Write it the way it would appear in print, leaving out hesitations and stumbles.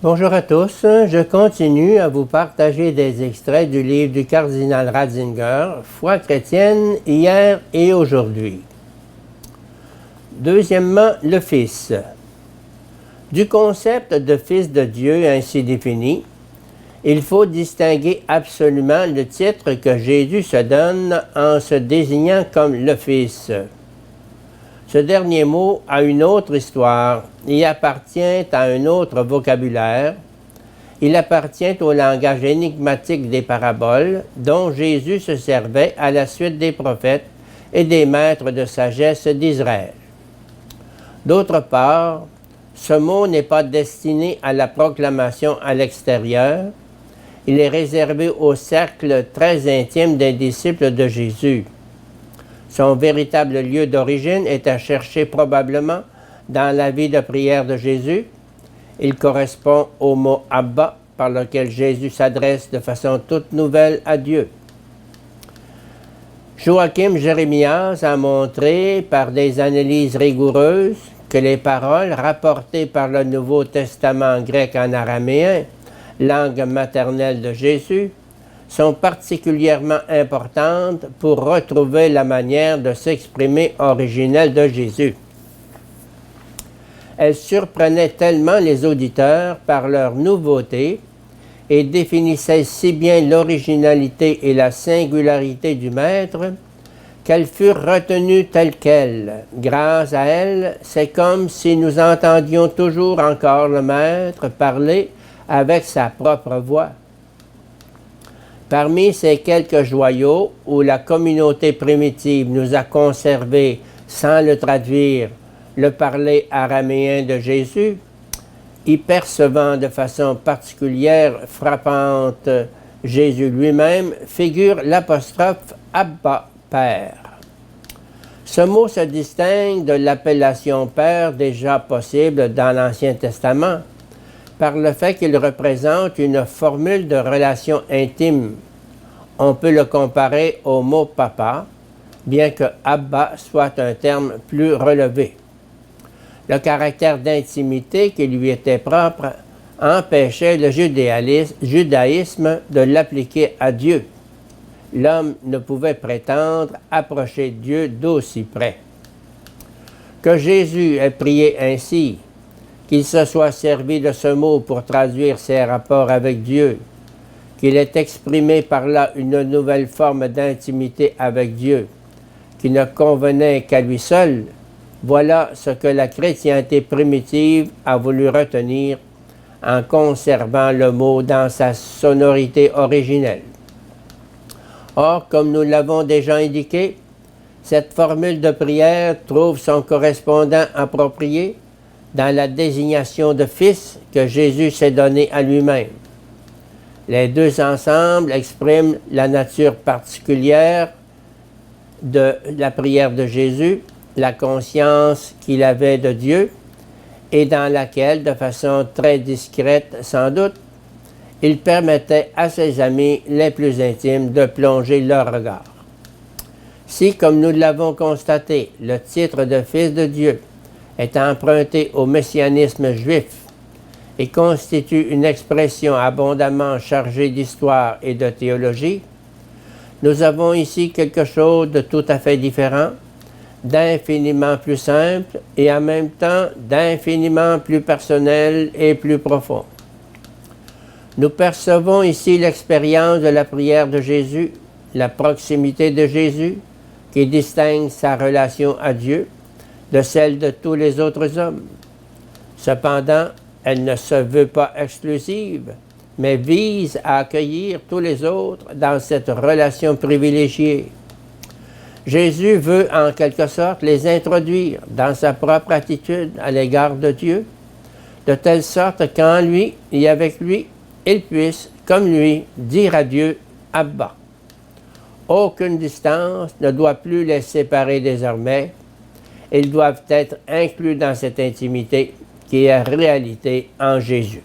Bonjour à tous, je continue à vous partager des extraits du livre du cardinal Ratzinger, Foi chrétienne, hier et aujourd'hui. Deuxièmement, le Fils. Du concept de Fils de Dieu ainsi défini, il faut distinguer absolument le titre que Jésus se donne en se désignant comme le Fils. Ce dernier mot a une autre histoire, il appartient à un autre vocabulaire, il appartient au langage énigmatique des paraboles dont Jésus se servait à la suite des prophètes et des maîtres de sagesse d'Israël. D'autre part, ce mot n'est pas destiné à la proclamation à l'extérieur, il est réservé au cercle très intime des disciples de Jésus. Son véritable lieu d'origine est à chercher probablement dans la vie de prière de Jésus. Il correspond au mot « Abba » par lequel Jésus s'adresse de façon toute nouvelle à Dieu. Joachim Jérémias a montré par des analyses rigoureuses que les paroles rapportées par le Nouveau Testament grec en araméen, langue maternelle de Jésus, sont particulièrement importantes pour retrouver la manière de s'exprimer originelle de Jésus. Elles surprenaient tellement les auditeurs par leur nouveauté et définissaient si bien l'originalité et la singularité du Maître qu'elles furent retenues telles quelles. Grâce à elles, c'est comme si nous entendions toujours encore le Maître parler avec sa propre voix. Parmi ces quelques joyaux où la communauté primitive nous a conservé, sans le traduire, le parler araméen de Jésus, y percevant de façon particulière, frappante, Jésus lui-même, figure l'apostrophe « Abba, Père ». Ce mot se distingue de l'appellation « Père » déjà possible dans l'Ancien Testament, par le fait qu'il représente une formule de relation intime. On peut le comparer au mot « papa », bien que « Abba » soit un terme plus relevé. Le caractère d'intimité qui lui était propre empêchait le judaïsme de l'appliquer à Dieu. L'homme ne pouvait prétendre approcher Dieu d'aussi près. Que Jésus ait prié ainsi, qu'il se soit servi de ce mot pour traduire ses rapports avec Dieu, qu'il ait exprimé par là une nouvelle forme d'intimité avec Dieu, qui ne convenait qu'à lui seul, voilà ce que la chrétienté primitive a voulu retenir en conservant le mot dans sa sonorité originelle. Or, comme nous l'avons déjà indiqué, cette formule de prière trouve son correspondant approprié dans la désignation de Fils que Jésus s'est donné à lui-même. Les deux ensemble expriment la nature particulière de la prière de Jésus, la conscience qu'il avait de Dieu, et dans laquelle, de façon très discrète sans doute, il permettait à ses amis les plus intimes de plonger leur regard. Si, comme nous l'avons constaté, le titre de Fils de Dieu est emprunté au messianisme juif et constitue une expression abondamment chargée d'histoire et de théologie, nous avons ici quelque chose de tout à fait différent, d'infiniment plus simple et en même temps d'infiniment plus personnel et plus profond. Nous percevons ici l'expérience de la prière de Jésus, la proximité de Jésus, qui distingue sa relation à Dieu de celle de tous les autres hommes. Cependant, elle ne se veut pas exclusive, mais vise à accueillir tous les autres dans cette relation privilégiée. Jésus veut en quelque sorte les introduire dans sa propre attitude à l'égard de Dieu, de telle sorte qu'en lui et avec lui, ils puissent, comme lui, dire à Dieu « Abba ». Aucune distance ne doit plus les séparer désormais. Ils doivent être inclus dans cette intimité qui est réalité en Jésus.